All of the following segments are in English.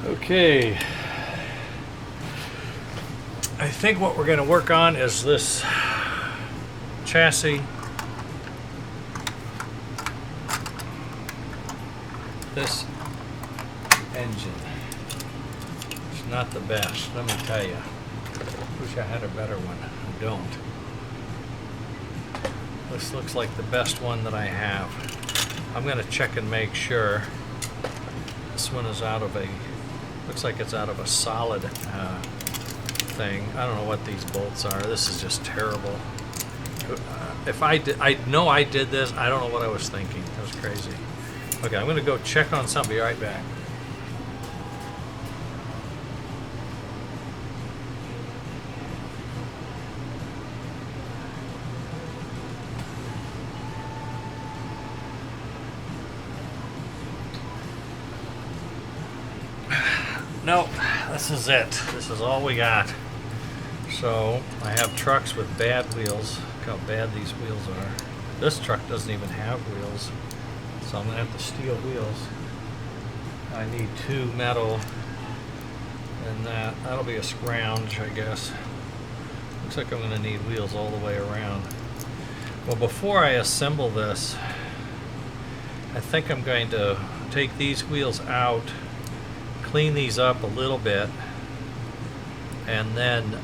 Okay, I think what we're going to work on is this chassis. This engine. It's not the best, let me tell you. Wish I had a better one. I don't. This looks like the best one that I have. I'm going to check and make sure. This one is out of a, looks like it's out of a solid thing. I don't know what these bolts are. This is just terrible. If I did, I know I did this. I don't know what I was thinking. That was crazy. Okay, I'm going to go check on something. Be right back. Nope, this is it. This is all we got. So I have trucks with bad wheels. Look how bad these wheels are. This truck doesn't even have wheels, so I'm gonna have to steal wheels. I need 2 metal, and that'll be a scrounge, I guess. Looks like I'm gonna need wheels all the way around. Well, before I assemble this, I think I'm going to take these wheels out, clean these up a little bit, and then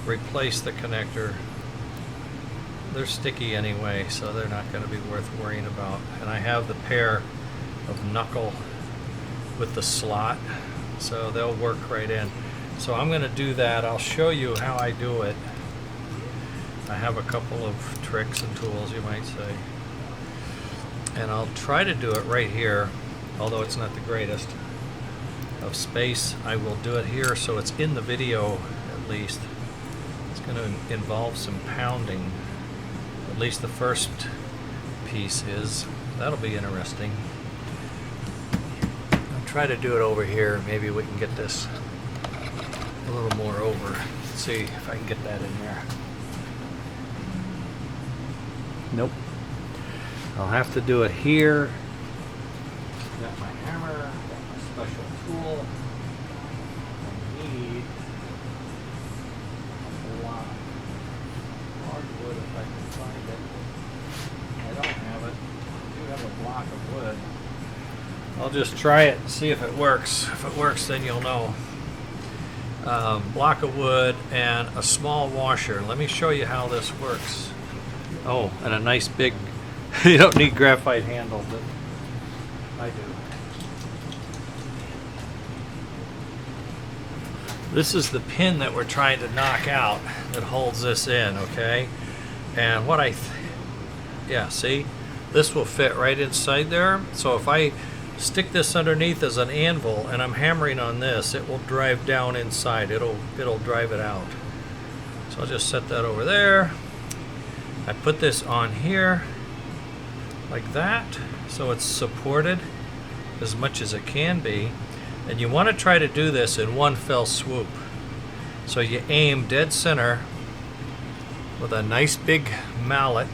replace the connector. They're sticky anyway, so they're not going to be worth worrying about. And I have the pair of knuckle with the slot, so they'll work right in. So I'm going to do that. I'll show you how I do it. I have a couple of tricks and tools, you might say. And I'll try to do it right here, although it's not the greatest of space. I will do it here so it's in the video at least. It's going to involve some pounding. At least the first piece is. That'll be interesting. I'll try to do it over here. Maybe we can get this a little more over. Let's see if I can get that in there. Nope. I'll have to do it here. Got my hammer, got my special tool. I need a block. Hardwood if I can find it. I don't have it. I do have a block of wood. I'll just try it and see if it works. If it works, then you'll know. Block of wood and a small washer. Let me show you how this works. Oh, and a nice big, you don't need graphite handle, but I do. This is the pin that we're trying to knock out that holds this in, okay? And what yeah, see? This will fit right inside there. So if I stick this underneath as an anvil and I'm hammering on this, it will drive down inside. It'll drive it out. So I'll just set that over there. I put this on here like that, so it's supported as much as it can be. And you want to try to do this in one fell swoop. So you aim dead center with a nice big mallet.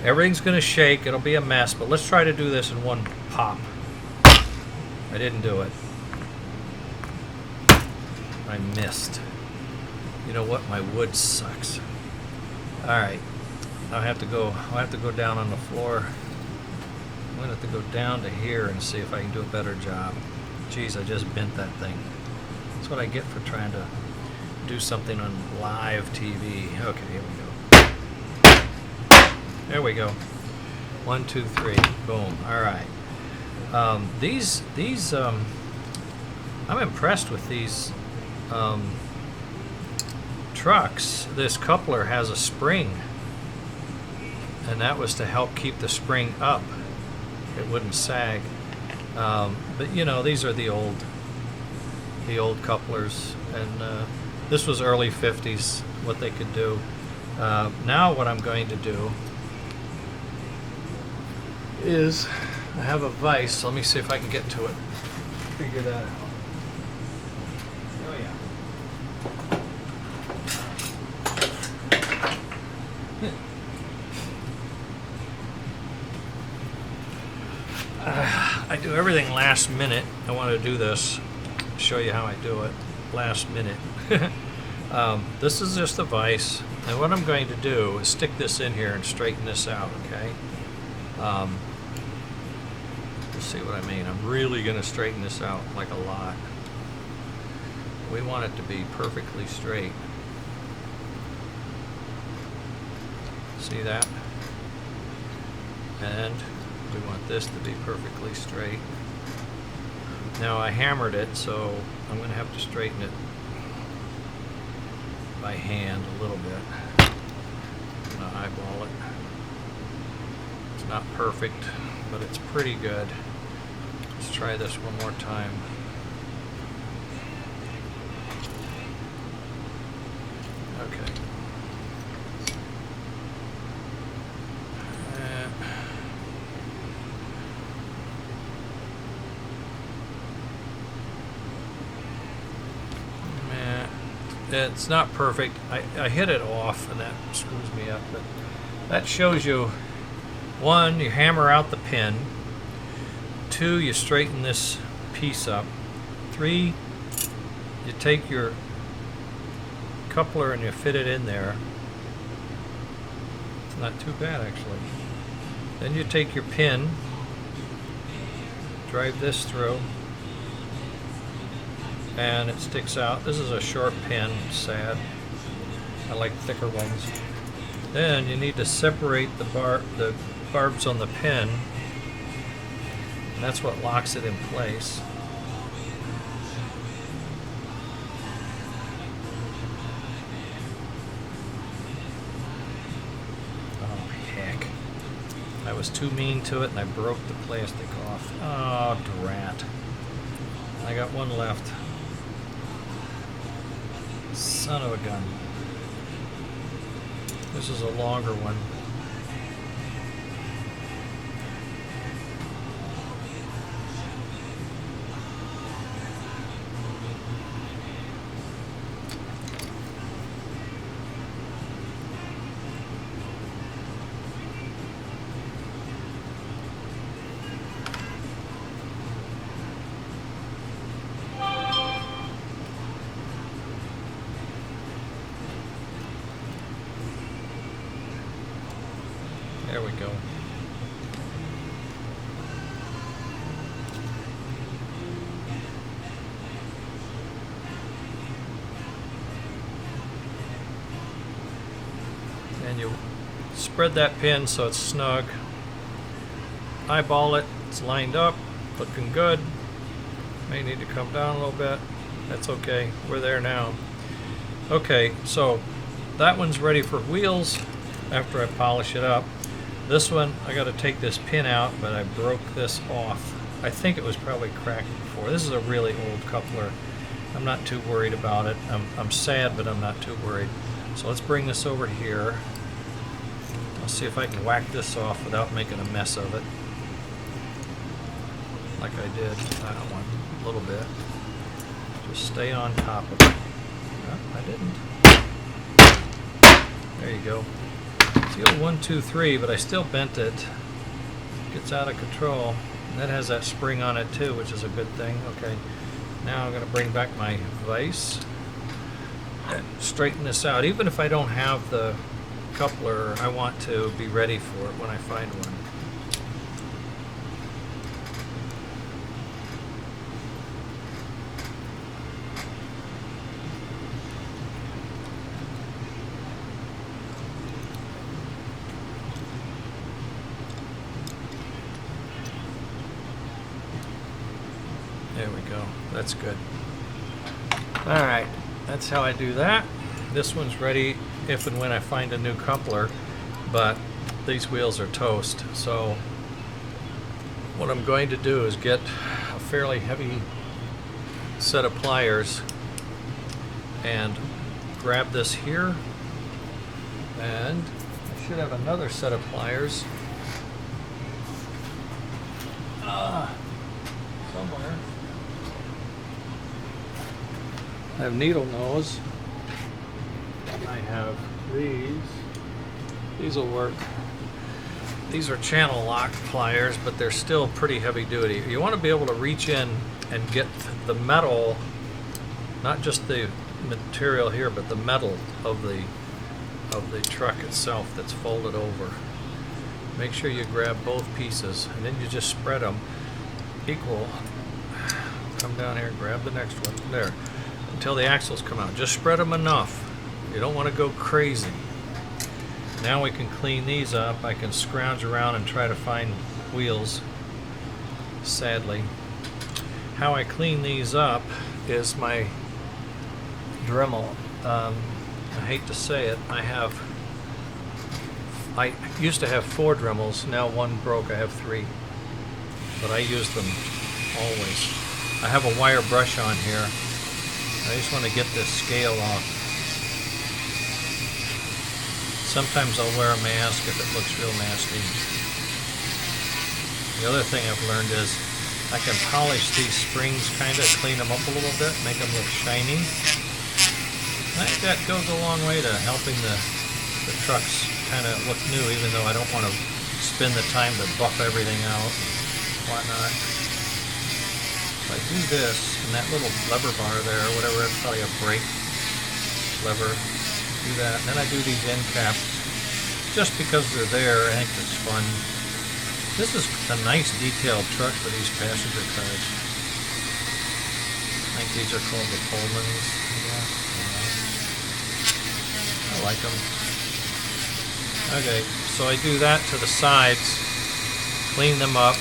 Everything's going to shake, it'll be a mess, but let's try to do this in one pop. I didn't do it. I missed. You know what? My wood sucks. All right, I'll have to go down on the floor. I'm gonna have to go down to here and see if I can do a better job. Geez, I just bent that thing. That's what I get for trying to do something on live TV. Okay, here we go. There we go. 1, 2, 3. Boom. All right. I'm impressed with these trucks. This coupler has a spring, and that was to help keep the spring up. It wouldn't sag. But you know, these are the old couplers, and this was early 50s, what they could do. Now what I'm going to do is I have a vise. Let me see if I can get to it. Figure that out. Oh yeah. I do everything last minute. I want to do this, show you how I do it last minute. This is just a vise, and what I'm going to do is stick this in here and straighten this out, okay? You'll see what I mean. I'm really going to straighten this out like a lot. We want it to be perfectly straight. See that? And we want this to be perfectly straight. Now I hammered it, so I'm going to have to straighten it by hand a little bit. I'm going to eyeball it. It's not perfect, but it's pretty good. Let's try this one more time. Okay. It's not perfect. I hit it off and that screws me up, but that shows you, 1, you hammer out the pin, 2, you straighten this piece up, 3, you take your coupler and you fit it in there. It's not too bad actually. Then you take your pin, drive this through, and it sticks out. This is a short pin, sad. I like thicker ones. Then you need to separate the barbs on the pin, and that's what locks it in place. Oh heck. I was too mean to it and I broke the plastic off. Oh drat. I got one left. Son of a gun. This is a longer one. There we go. And you spread that pin so it's snug. Eyeball it, it's lined up, looking good. May need to come down a little bit. That's okay, we're there now. Okay, so that one's ready for wheels after I polish it up. This one, I got to take this pin out, but I broke this off. I think it was probably cracked before. This is a really old coupler. I'm not too worried about it. I'm sad, but I'm not too worried. So let's bring this over here. I'll see if I can whack this off without making a mess of it. Like I did that one, a little bit. Just stay on top of it. No, I didn't. There you go. Seal 1, 2, 3, but I still bent it. Gets out of control. And that has that spring on it too, which is a good thing. Okay, now I'm going to bring back my vise and straighten this out. Even if I don't have the coupler, I want to be ready for it when I find one. There we go. That's good. Alright, that's how I do that. This one's ready if and when I find a new coupler, but these wheels are toast. So what I'm going to do is get a fairly heavy set of pliers and grab this here, and I should have another set of pliers somewhere. I have needle nose. I have these. These will work. These are channel lock pliers, but they're still pretty heavy duty. You want to be able to reach in and get the metal, not just the material here, but the metal of the truck itself that's folded over. Make sure you grab both pieces, and then you just spread them equal. Come down here, grab the next one, there, until the axles come out. Just spread them enough. You don't want to go crazy. Now we can clean these up. I can scrounge around and try to find wheels, sadly. How I clean these up is my Dremel. I hate to say it, I used to have 4 Dremels, now one broke, I have 3. But I use them always. I have a wire brush on here. I just want to get this scale off. Sometimes I'll wear a mask if it looks real nasty. The other thing I've learned is I can polish these springs, kind of clean them up a little bit, make them look shiny. I think that goes a long way to helping the trucks kind of look new, even though I don't want to spend the time to buff everything out and whatnot. So I do this, and that little lever bar there, or whatever, that's probably a brake lever. Do that, and then I do these end caps just because they're there. I think it's fun. This is a nice detailed truck for these passenger cars. I think these are called the Pullmans. Yeah. I like them. Okay, so I do that to the sides, clean them up,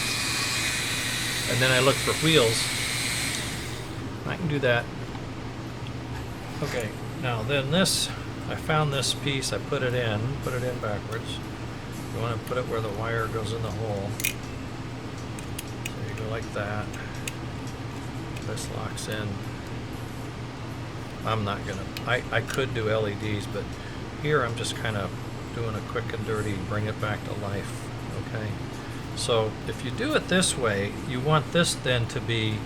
and then I look for wheels. I can do that. Okay, now then this, I found this piece, I put it in backwards. You want to put it where the wire goes in the hole. So you go like that. This locks in. I'm not gonna, I could do LEDs, but here I'm just kind of doing a quick and dirty, bring it back to life, okay? So if you do it this way, you want this then to be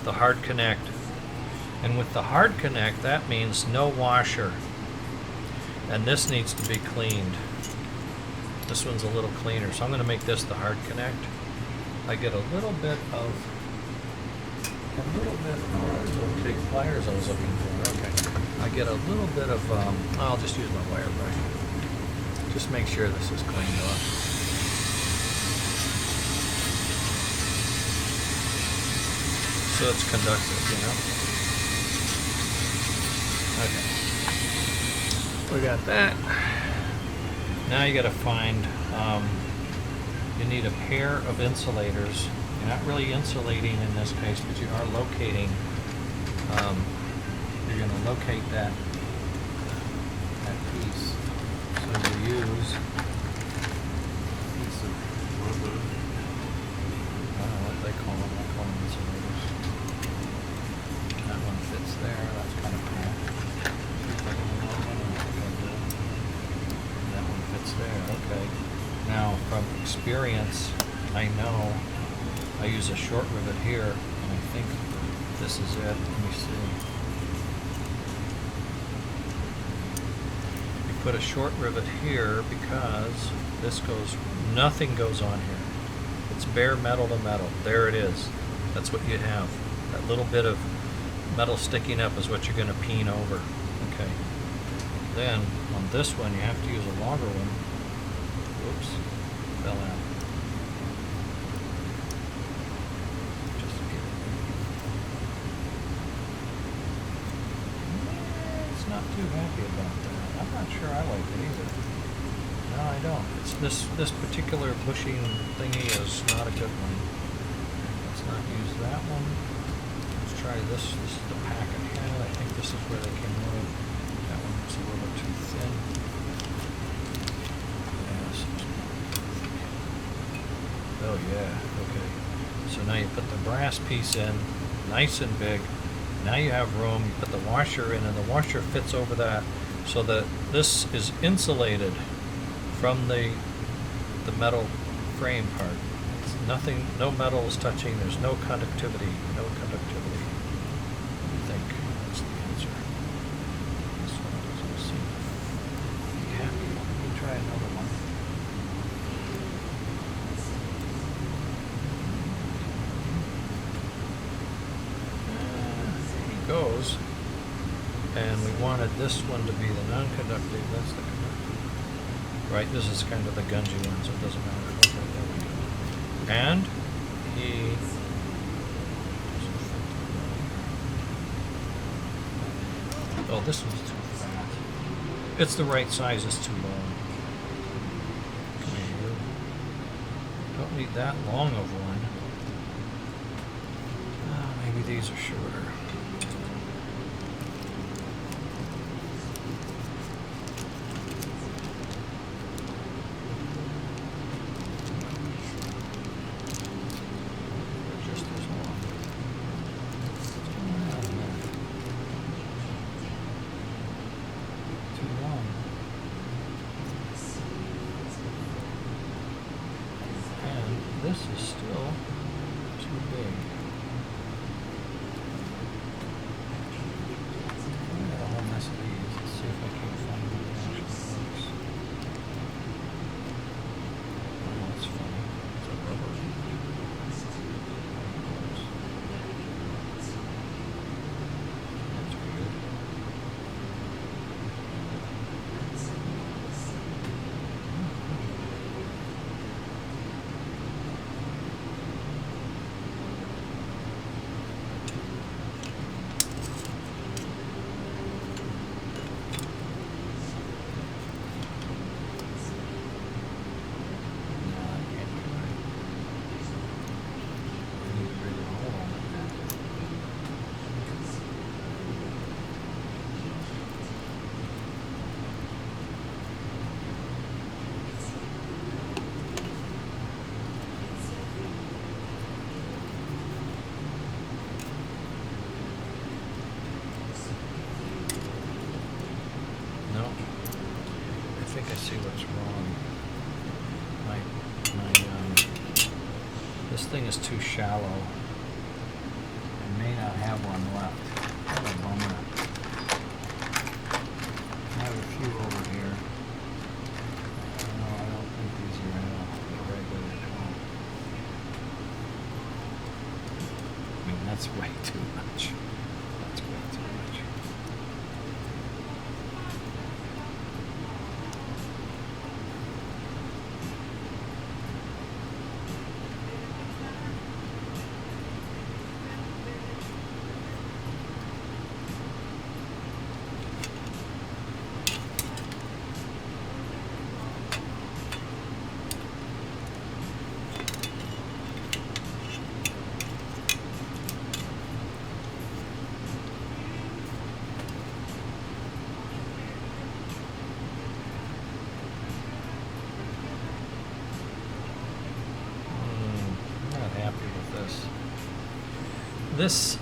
the hard connect. And with the hard connect, that means no washer. And this needs to be cleaned. This one's a little cleaner, so I'm going to make this the hard connect. I get a little bit of okay, pliers I was looking for. Okay, I get a little bit of I'll just use my wire brush. Just make sure this is cleaned off. So it's conductive, you know. Okay, we got that. Now you got to find, you need a pair of insulators. You're not really insulating in this case, but you are locating, you're going to locate that piece. So you use a piece of rubber. I don't know what they call them. I call them insulators. That one fits there. That's kind of cool. That one fits there. Okay. Now, from experience, I know I use a short rivet here, and I think this is it. Let me see. You put a short rivet here because this goes, nothing goes on here. It's bare metal to metal. There it is. That's what you have. That little bit of metal sticking up is what you're going to peen over. Okay. Then, on this one, you have to use a longer one. Whoops. Fell out. Not too happy about that. I'm not sure I like it either. No, I don't. It's this particular bushing thingy is not a good one. Let's not use that one. Let's try this. This is the packet head. I think this is where they came out. That one's a little too thin. Oh yeah. Okay. So now you put the brass piece in, nice and big. Now you have room, you put the washer in, and the washer fits over that so that this is insulated from the metal frame part. It's nothing, no metal is touching, there's no conductivity, no conductivity. I think that's the answer. This one doesn't seem to be happy. Let me try another one. goes. And we wanted this one to be the non-conductive. That's the conductive. Right, this is kind of the gungy one, so it doesn't matter. Okay, there we go. And he... Oh, this one's too fat. It's the right size, it's too long. Come here. Don't need that long of one. Maybe these are shorter. This is still too big. I got a whole mess of these. Let's see if I can find one that actually works. Oh, that's funny. It's a rubber. That's weird. I think I see what's wrong. This thing is too shallow. I may not have one left. What a bummer. I have a few over here. No, I don't think these are regular at all. I mean, that's way too much. That's way too much. This,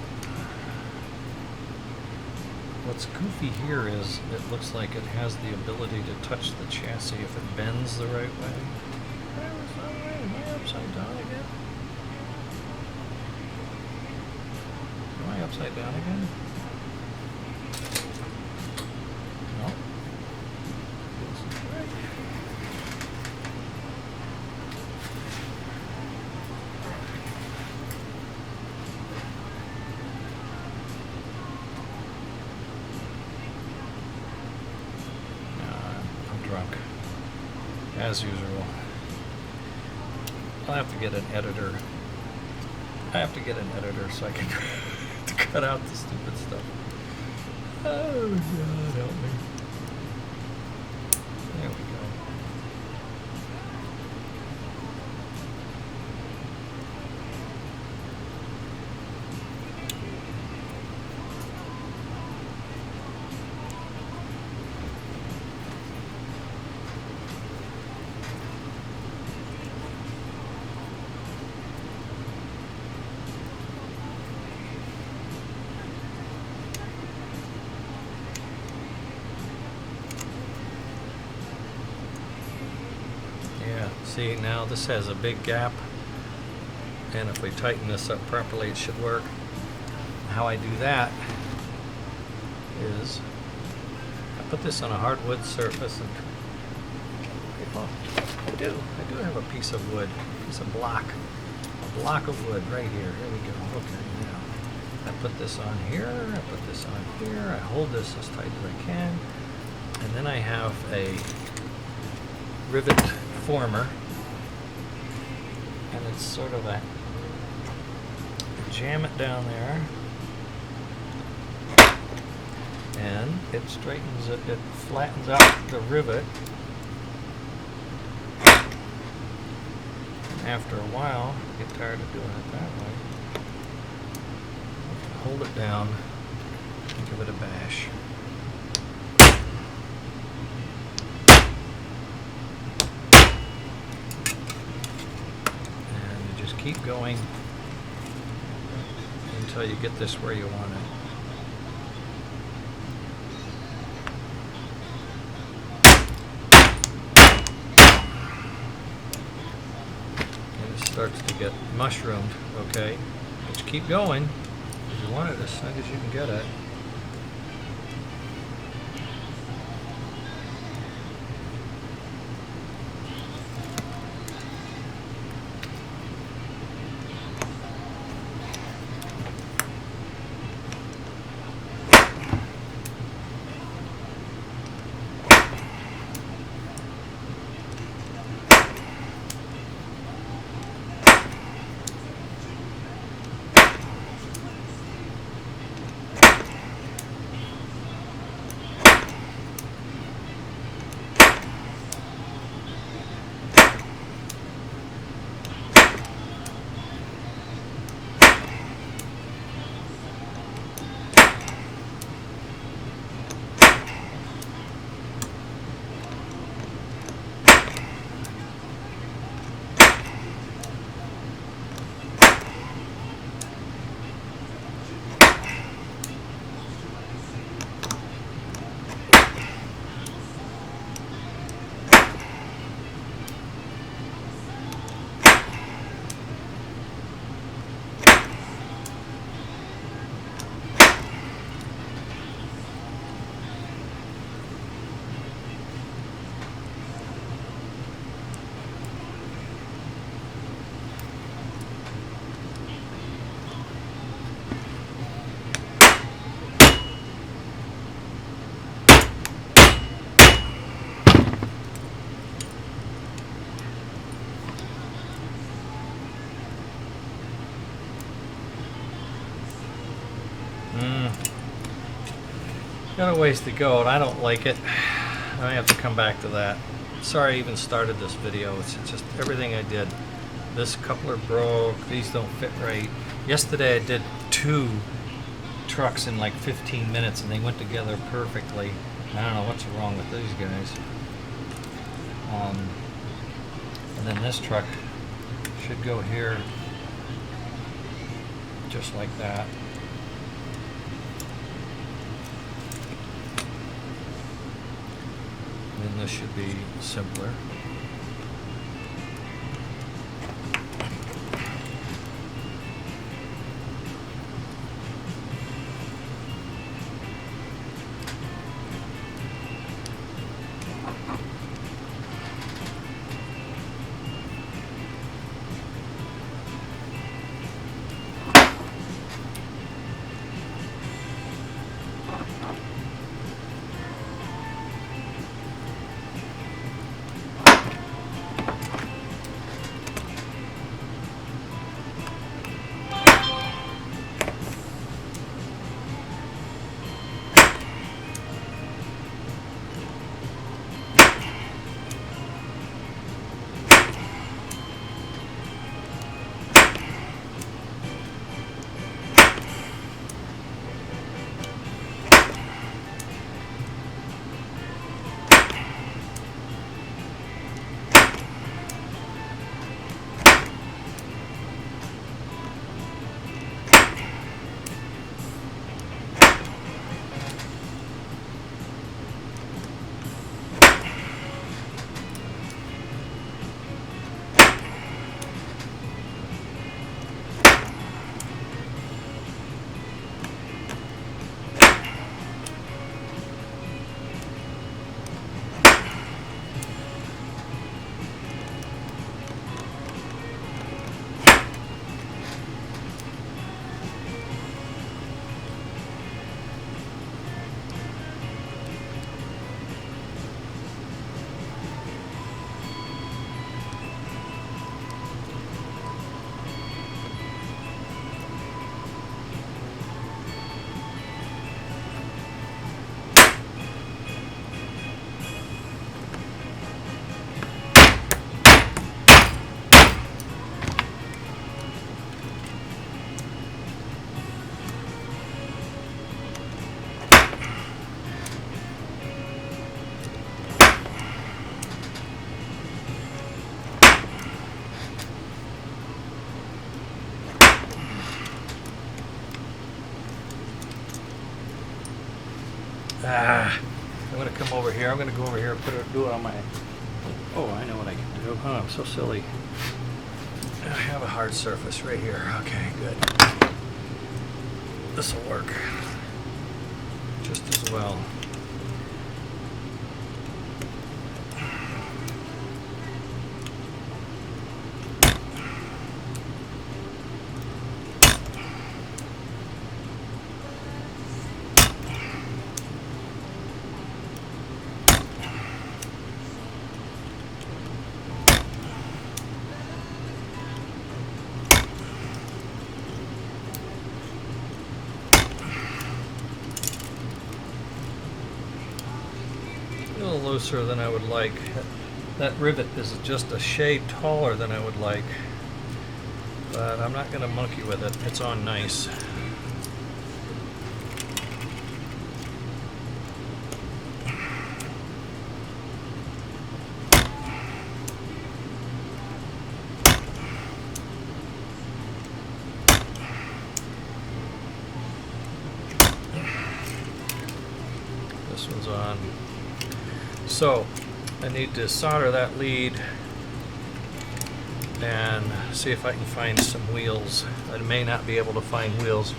what's goofy here is it looks like it has the ability to touch the chassis if it bends the right way. Am I upside down again? Am I upside down again? No. This is right. Drunk, as usual. I'll have to get an editor. I have to get an editor so I can to cut out the stupid stuff. Oh God, help me. There we go. See, now this has a big gap, and if we tighten this up properly, it should work. How I do that is I put this on a hardwood surface, and well, I do have a piece of wood, a block of wood right here. Here we go. Okay, now I put this on here, I put this on here, I hold this as tight as I can, and then I have a rivet former, and it's sort of a jam it down there, and it straightens it, it flattens out the rivet. After a while, you get tired of doing it that way. Hold it down and give it a bash. And you just keep going until you get this where you want it. Starts to get mushroomed, okay? But you keep going, because you want it as snug as you can get it. Got a ways to go, and I don't like it. I have to come back to that. Sorry I even started this video. It's just everything I did. This coupler broke. These don't fit right. Yesterday I did 2 trucks in like 15 minutes, and they went together perfectly. I don't know what's wrong with these guys. And then this truck should go here just like that. And this should be simpler. I'm gonna come over here. I'm gonna go over here and do it on my. Oh, I know what I can do. Oh, I'm so silly. I have a hard surface right here. Okay, good. This will work just as well. A little looser than I would like. That rivet is just a shade taller than I would like, but I'm not going to monkey with it. It's on nice. This one's on. So I need to solder that lead and see if I can find some wheels. I may not be able to find wheels.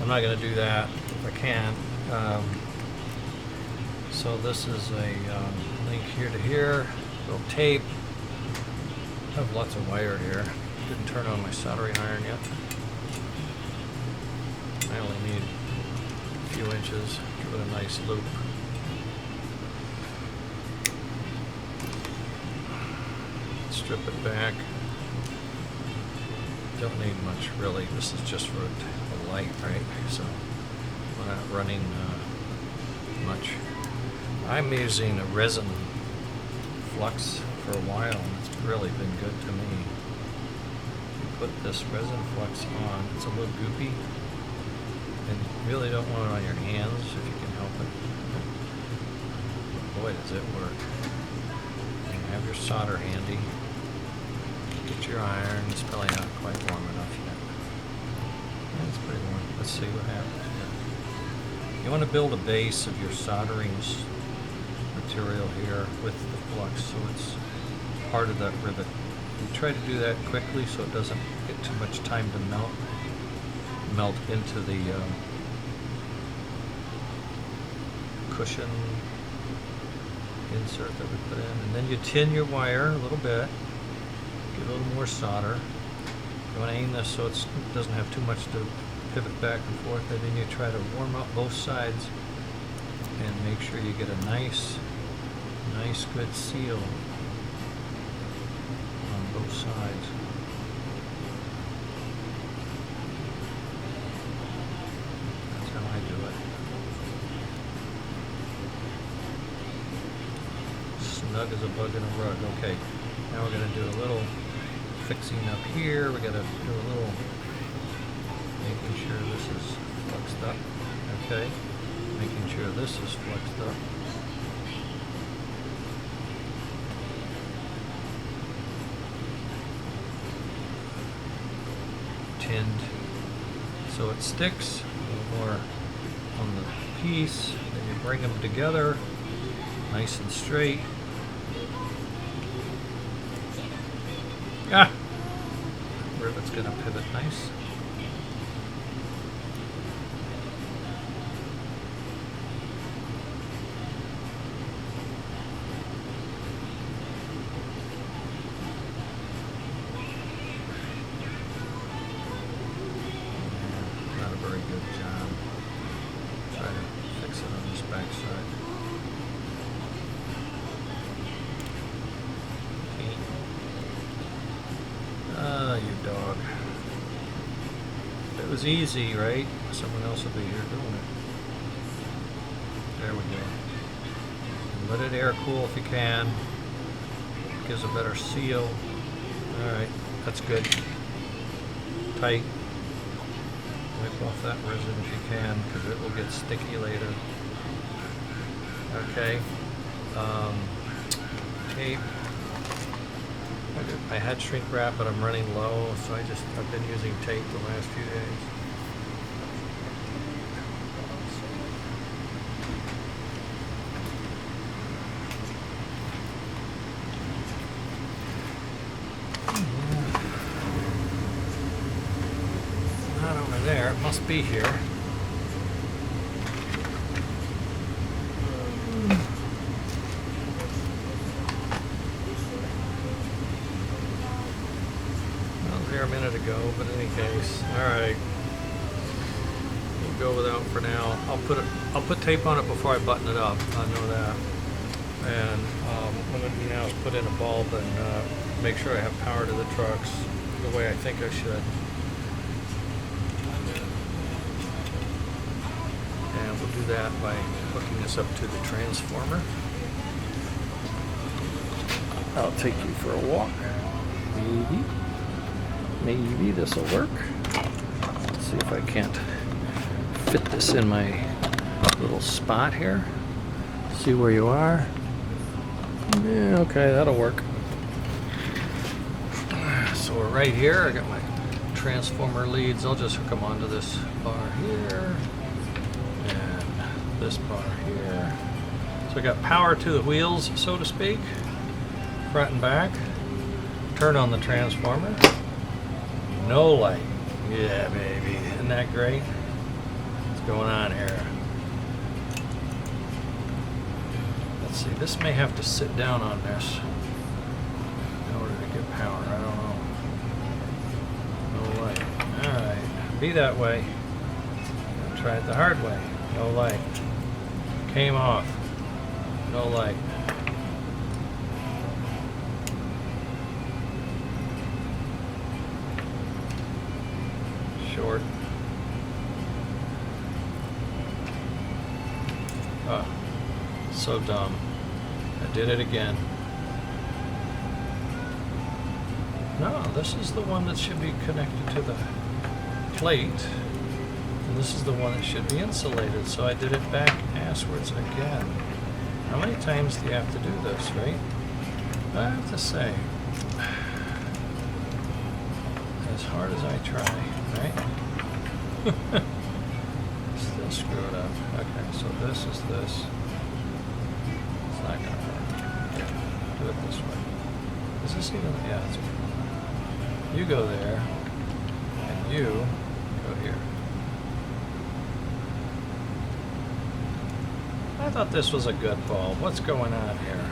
I'm not going to do that if I can. So this is a link here to here, little tape. I have lots of wire here. Didn't turn on my soldering iron yet. I only need a few inches. Give it a nice loop. Strip it back. Don't need much really. This is just for the light, right? So we're not running much. I'm using a resin flux for a while, and it's really been good to me. You put this resin flux on, it's a little goopy, and you really don't want it on your hands if you can help it. But boy, does it work. And have your solder handy. Get your iron. It's probably not quite warm enough yet. It's pretty warm. Let's see what happens here. You want to build a base of your soldering material here with the flux, so it's part of that rivet. You try to do that quickly so it doesn't get too much time to melt into the cushion insert that we put in, and then you tin your wire a little bit. Get a little more solder. You want to aim this so it doesn't have too much to pivot back and forth, and then you try to warm up both sides and make sure you get a nice good seal on both sides. That's how I do it. Snug as a bug in a rug. Okay, now we're going to do a little fixing up here. We got to do a little making sure this is fluxed up. Okay, making sure this is fluxed up. Tinned so it sticks a little more on the piece. Then you bring them together nice and straight. Ah, rivet's gonna pivot nice. Not a very good job. Try to fix it on this back side. You dog. If it was easy, right? Someone else would be here doing it. There we go. And let it air cool if you can. It gives a better seal. Alright, that's good. Tight. Wipe off that resin if you can, because it will get sticky later. Okay. Tape. I had shrink wrap, but I'm running low, so I've been using tape the last few days. there. It must be here. I was here a minute ago, but in any case, all right. We'll go without for now. I'll put tape on it before I button it up. I know that. And what I'm going to do now is put in a bulb and make sure I have power to the trucks the way I think I should. And we'll do that by hooking this up to the transformer. I'll take you for a walk. Maybe this will work. Let's see if I can't fit this in my little spot here. See where you are. Yeah, okay, that'll work. So we're right here. I got my transformer leads. I'll just hook them onto this bar here and this bar here. So I got power to the wheels, so to speak, front and back. Turn on the transformer. No light. Yeah, baby. Isn't that great? What's going on here? Let's see, this may have to sit down on this in order to get power. I don't know. No light. Alright. Be that way. I'll try it the hard way. No light. Came off. No light. Short. Oh. So dumb. I did it again. No, this is the one that should be connected to the plate. And this is the one that should be insulated. So I did it back asswards again. How many times do you have to do this, right? I have to say, as hard as I try, right? Still screwed up. Okay, so this is this. It's not gonna work. Do it this way. Is this even? Yeah, it's okay. You go there, and you go here. I thought this was a good bulb. What's going on here?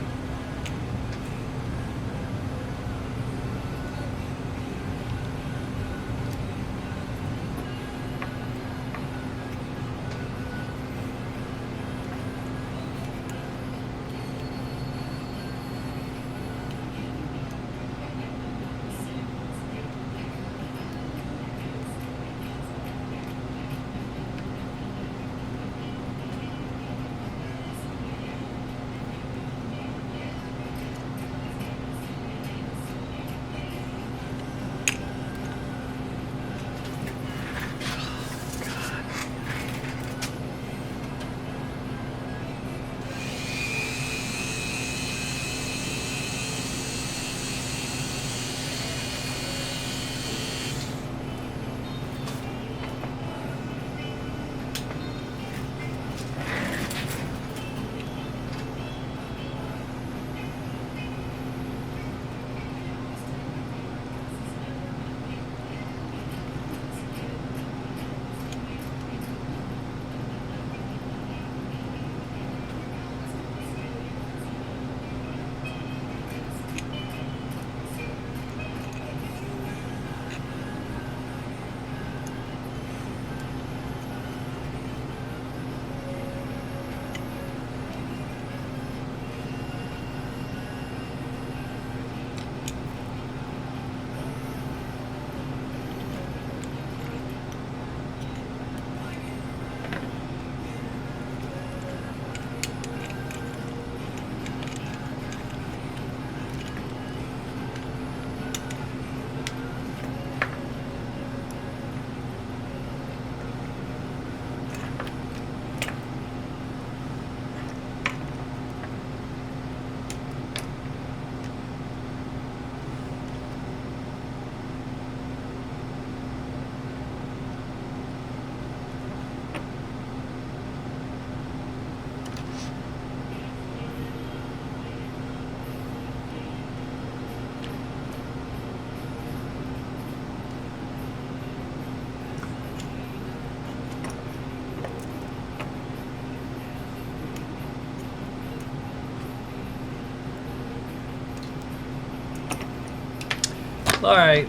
All right.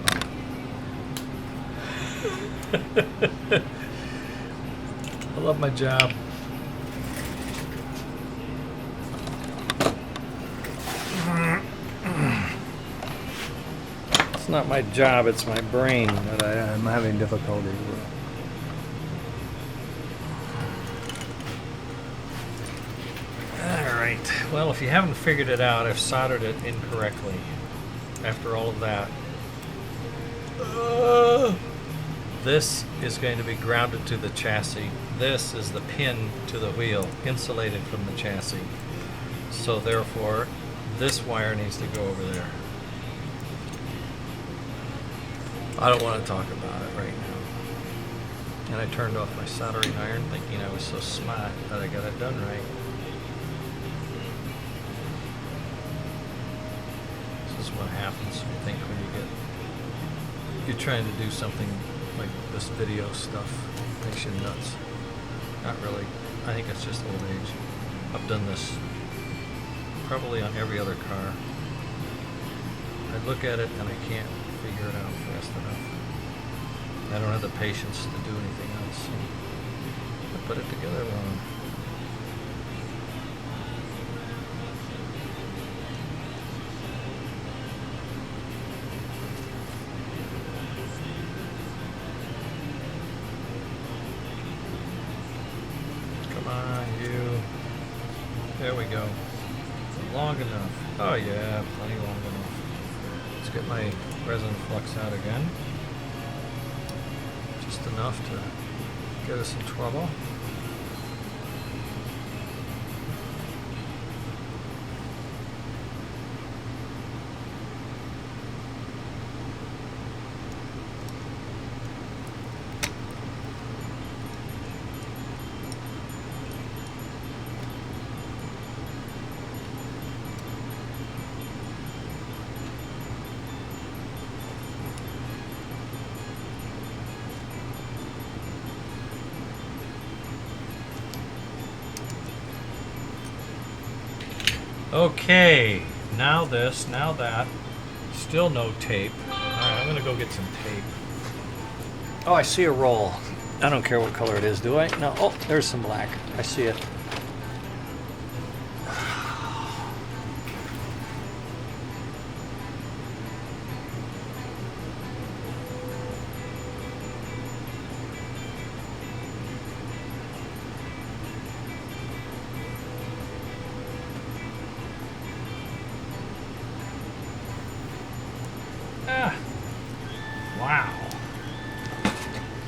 I love my job. It's not my job, it's my brain that I'm having difficulty with. Alright, well, if you haven't figured it out, I've soldered it incorrectly after all of that. This is going to be grounded to the chassis. This is the pin to the wheel, insulated from the chassis. So therefore, this wire needs to go over there. I don't want to talk about it right now. And I turned off my soldering iron thinking I was so smart that I got it done right. This is what happens, I think, when you're trying to do something like this video stuff. Makes you nuts. Not really. I think it's just old age. I've done this probably on every other car. I look at it and I can't figure it out fast enough. I don't have the patience to do anything else. So I put it together wrong. Come on, you. There we go. Long enough. Oh yeah, plenty long enough. Let's get my resin flux out again. Just enough to get us in trouble. Okay, now this, now that. Still no tape. Alright, I'm gonna go get some tape. Oh, I see a roll. I don't care what color it is, do I? No. Oh, there's some black. I see it. Wow.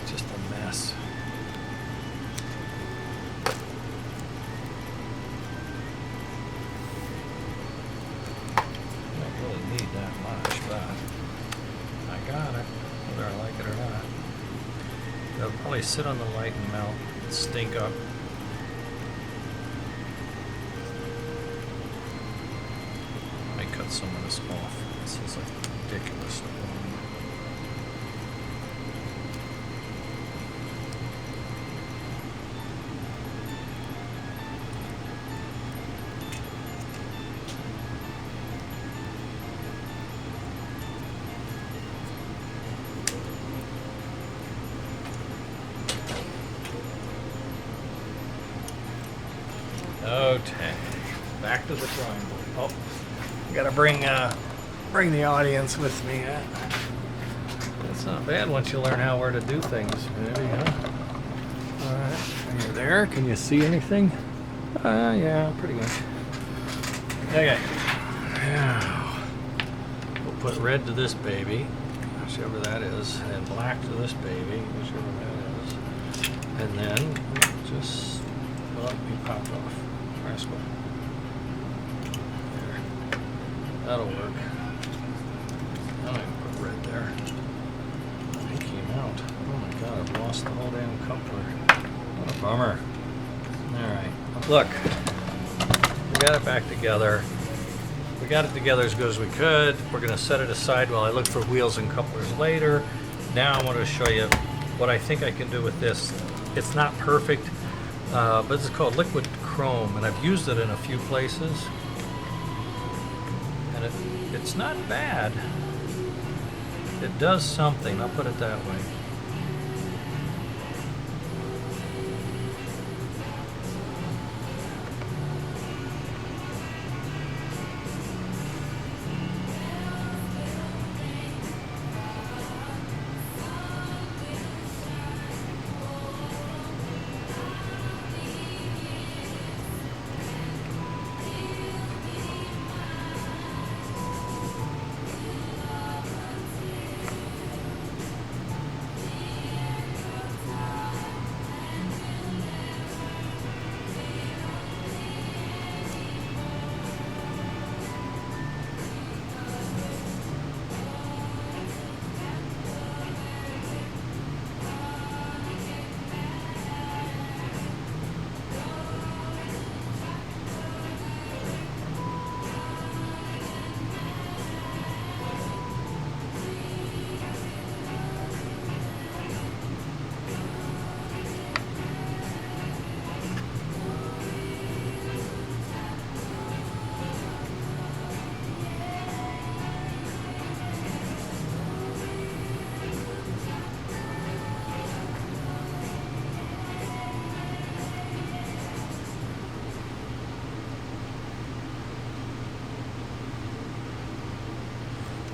Just a mess. Don't really need that much, but I got it, whether I like it or not. They'll probably sit on the light and melt and stink up. I may cut some of this off. This is like ridiculous. Okay, back to the drawing board. Oh, I gotta bring the audience with me. That's not bad once you learn where to do things, maybe, huh? All right, are you there? Can you see anything? Yeah, pretty good. Okay, now we'll put red to this baby, whichever that is, and black to this baby, whichever that is, and then just let me pop off. There. That'll work. Now I can put red there. It came out. Oh my god, I've lost the whole damn coupler. What a bummer. Alright. Look. We got it back together. We got it together as good as we could. We're going to set it aside while I look for wheels and couplers later. Now I want to show you what I think I can do with this. It's not perfect, but it's called liquid chrome, and I've used it in a few places, and it's not bad. It does something, I'll put it that way.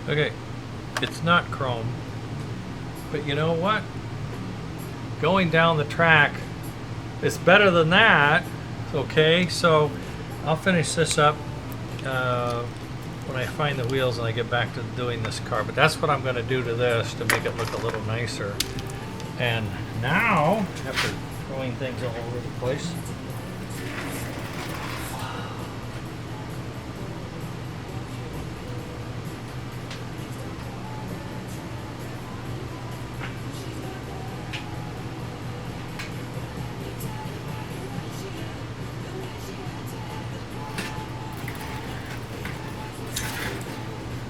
Okay, it's not chrome, but you know what? Going down the track is better than that. Okay, so I'll finish this up when I find the wheels and I get back to doing this car. But that's what I'm going to do to this to make it look a little nicer. And now, after throwing things all over the place,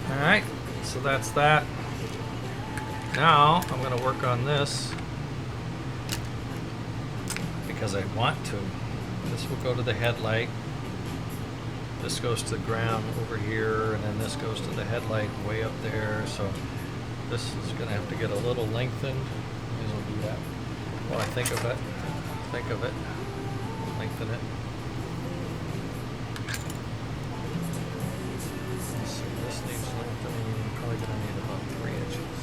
alright, so that's that. Now I'm going to work on this because I want to. This will go to the headlight. This goes to the ground over here, and then this goes to the headlight way up there. So this is going to have to get a little lengthened. May as well do that. While I think of it, lengthen it. Let's see, this needs lengthening. Probably going to need about 3 inches.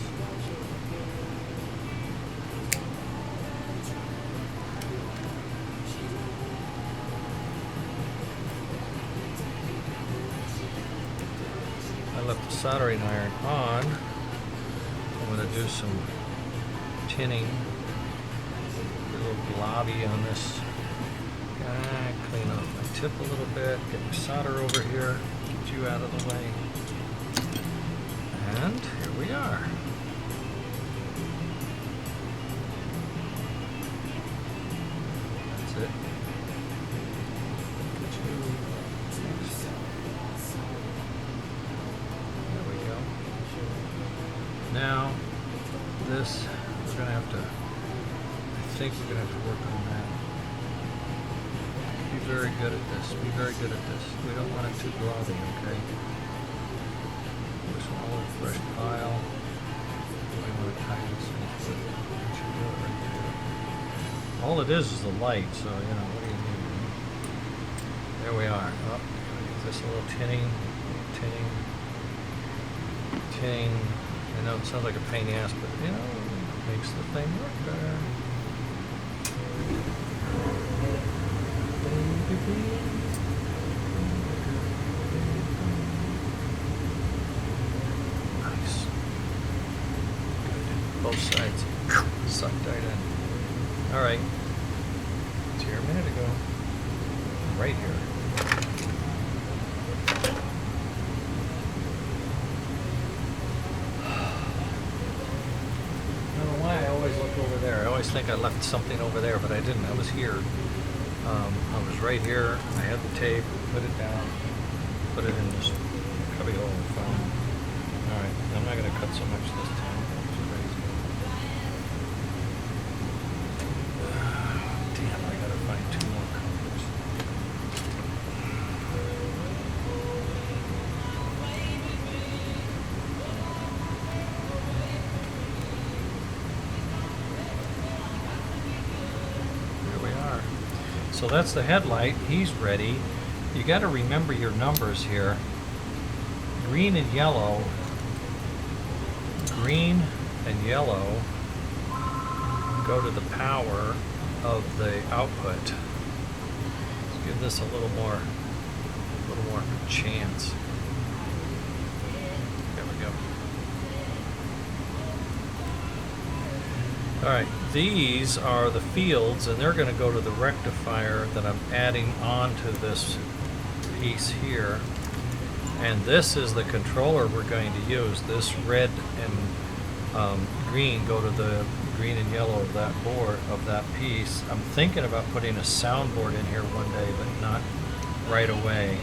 I left the soldering iron on. I'm going to do some tinning. A little blobby on this guy. Clean off my tip a little bit. Get my solder over here. Get you out of the way. And here we are. That's it. Get you next. There we go. Now, this, we're going to have to, I think we're going to have to work on that. Be very good at this. Be very good at this. We don't want it too globby, okay? This one, a little fresh pile. We want to tie this in. That should do it right there. All it is the light, so, you know, what do you need? There we are. Oh, give this a little tinning. I know it sounds like a pain in the ass, but, you know, it makes the thing work better. Nice. Good. Both sides. Sucked right in. Alright. It's here a minute ago. Right here. I always think I left something over there, but I didn't. I was here. I was right here. I had the tape, put it down, put it in this cubby hole and found it. Alright, I'm not going to cut so much this time. Damn, I got to find 2 more colors. so that's the headlight. He's ready. You got to remember your numbers here. Green and yellow. Green and yellow go to the power of the output. Let's give this a little more chance. There we go. Alright, these are the fields, and they're going to go to the rectifier that I'm adding onto this piece here. And this is the controller we're going to use. This red and green go to the green and yellow of that board, of that piece. I'm thinking about putting a soundboard in here one day, but not right away.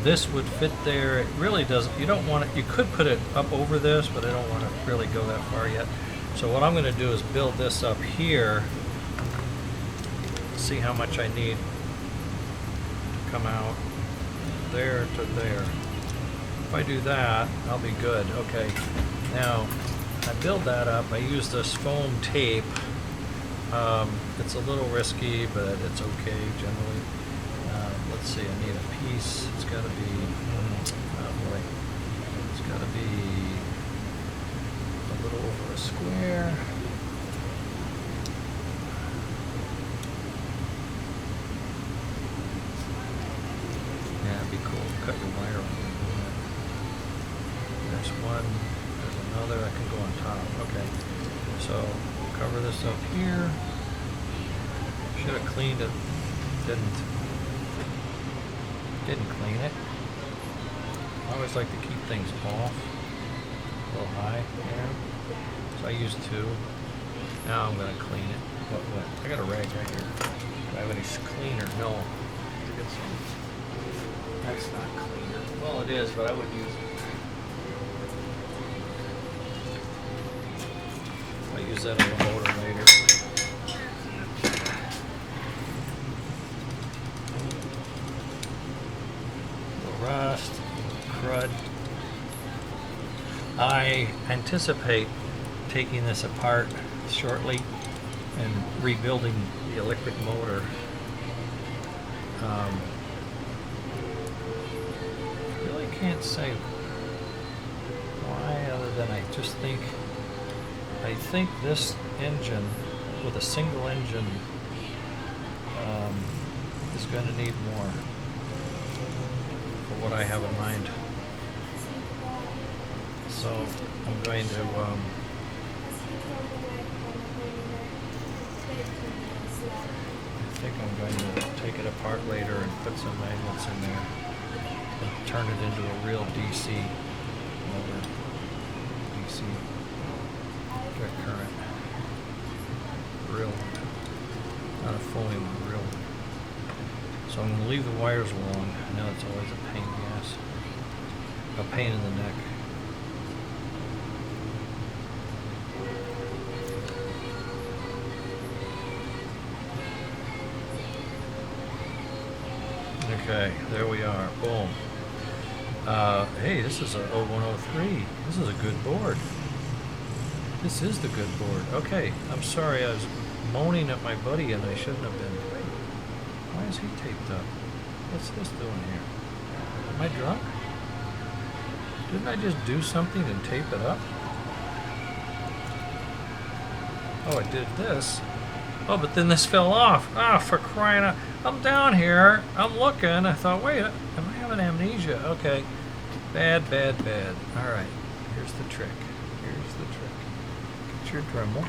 This would fit there. It really doesn't, you don't want it, you could put it up over this, but I don't want to really go that far yet. So what I'm going to do is build this up here, see how much I need to come out there to there. If I do that, I'll be good. Okay, now I build that up. I use this foam tape. It's a little risky, but it's okay generally. Let's see, I need a piece. It's got to be, oh boy, it's got to be a little over a square. Yeah, it'd be cool. Cut your wire off. There's one, there's another. I can go on top. Okay, so cover this up here. Should have cleaned it. Didn't clean it. I always like to keep things off, a little high there. So I used 2. Now I'm gonna clean it. What? I got a rag right here. Do I have any cleaner? No. To get some. That's not cleaner. Well, it is, but I would use it. I use that on the motor later. Rust, crud. I anticipate taking this apart shortly and rebuilding the electric motor. Really can't say why, other than I just think this engine with a single engine is going to need more. What I have in mind. So I'm going to I think I'm going to take it apart later and put some magnets in there and turn it into a real DC motor. DC direct current. Real, not a phony one, real one. So I'm going to leave the wires alone. I know it's always a pain in the ass. A pain in the neck. Okay, there we are. Boom. Hey, this is a 0103. This is a good board. This is the good board. Okay, I'm sorry I was moaning at my buddy and I shouldn't have been. Why is he taped up? What's this doing here? Am I drunk? Didn't I just do something and tape it up? Oh, I did this. Oh, but then this fell off. Ah, for crying out. I'm down here. I'm looking. I thought, wait, am I having amnesia? Okay. Bad, bad, bad. All right. Here's the trick. Here's the trick. Get your Dremel.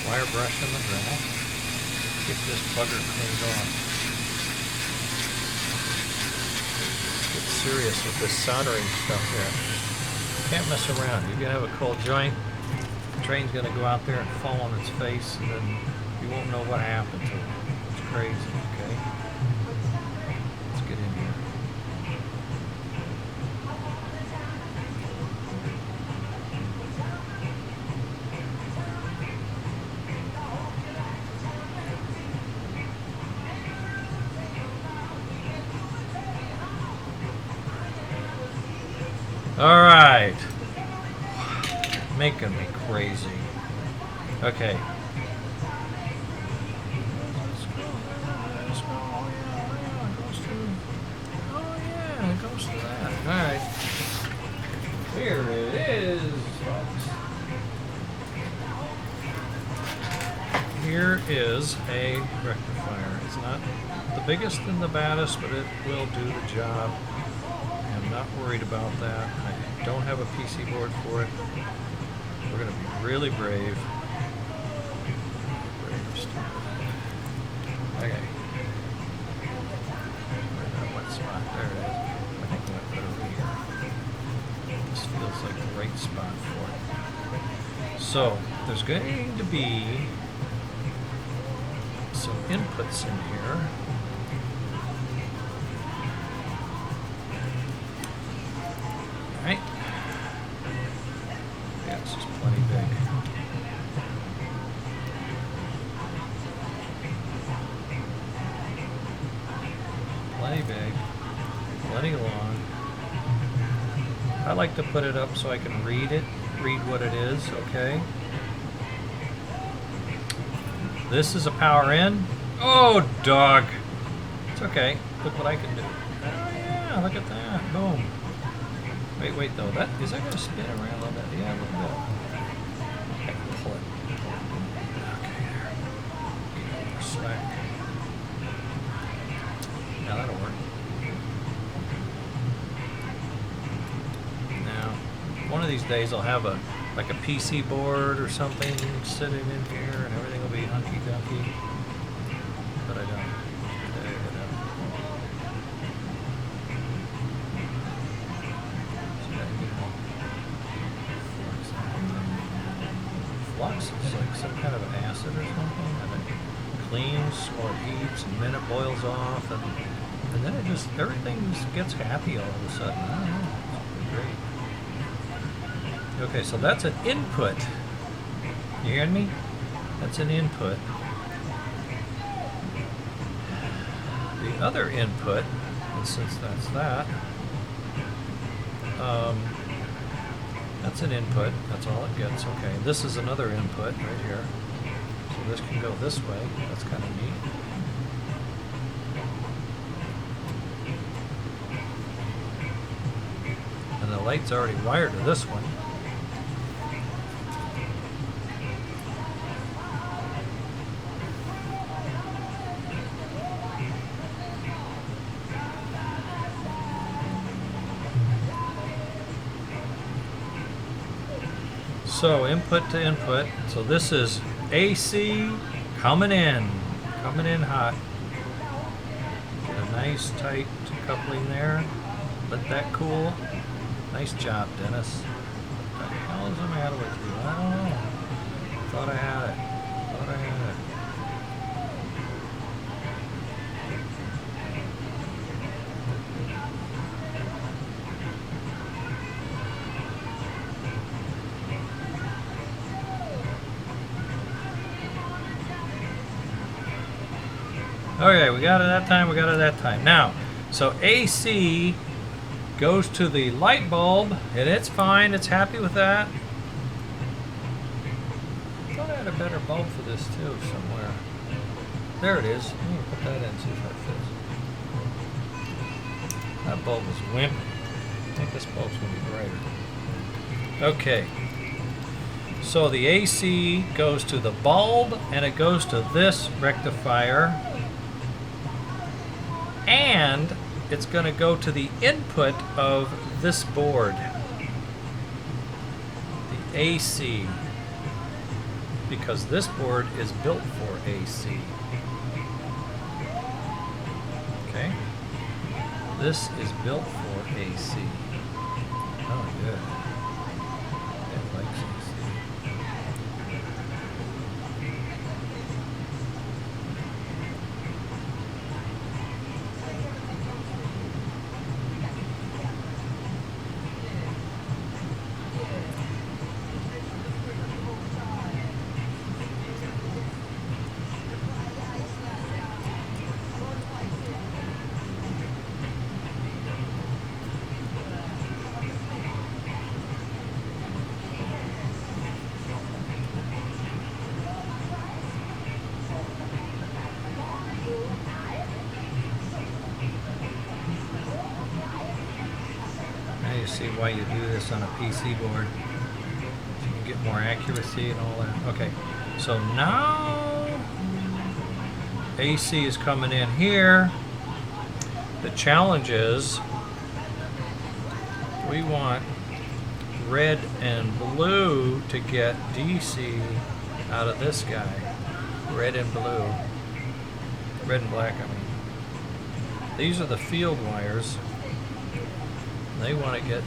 Wire brush in the Dremel. Get this bugger cleaned off. Get serious with this soldering stuff here. Can't mess around. You can have a cold joint. The train's going to go out there and fall on its face, and then you won't know what happened to it. It's crazy, okay? Let's get in here. All right. Making me crazy. Okay. Alright. Here it is, folks. Here is a rectifier. It's not the biggest and the baddest, but it will do the job. I'm not worried about that. I don't have a PC board for it. We're going to be really brave. Okay. What spot? There it is. I think I'm going to put it over here. This feels like the right spot for it. So, there's going to be some inputs in here. Alright. Yeah, this is plenty big. Plenty big, plenty long. I like to put it up so I can read what it is, okay? This is a power in. Oh, dog. It's okay. Look what I can do. Oh, yeah, look at that. Boom. Wait, though. Is that going to spin around a little bit? Yeah, a little bit. Okay, pull it. Okay, there. Okay, slack. Now that'll work. Now, one of these days I'll have like a PC board or something sitting in here and everything will be hunky-dunky. But I don't. There you go. Flux is like some kind of an acid or something, and it cleans or heats, and then it boils off, and then it just, everything just gets happy all of a sudden. I don't know. It's great. Okay, so that's an input. You hearing me? That's an input. The other input, and since that's that, that's an input. That's all it gets. Okay, this is another input right here. So this can go this way. That's kind of neat. And the light's already wired to this one. So input to input. So this is AC coming in hot. Get a nice tight coupling there. Let that cool. Nice job, Dennis. What the hell is the matter with you? I don't know. Thought I had it. Okay, we got it that time. Now, so AC goes to the light bulb, and it's fine. It's happy with that. I thought I had a better bulb for this too somewhere. There it is. Let me put that in, see if that fits. That bulb is wimpy. I think this bulb's going to be brighter. Okay. So the AC goes to the bulb, and it goes to this rectifier. And it's going to go to the input of this board, the AC, because this board is built for AC. Okay? This is built for AC. Oh, good. It likes AC. see why you do this on a PC board. You can get more accuracy and all that. Okay, so now AC is coming in here. The challenge is we want red and blue to get DC out of this guy. Red and blue. Red and black, I mean. These are the field wires. They want to get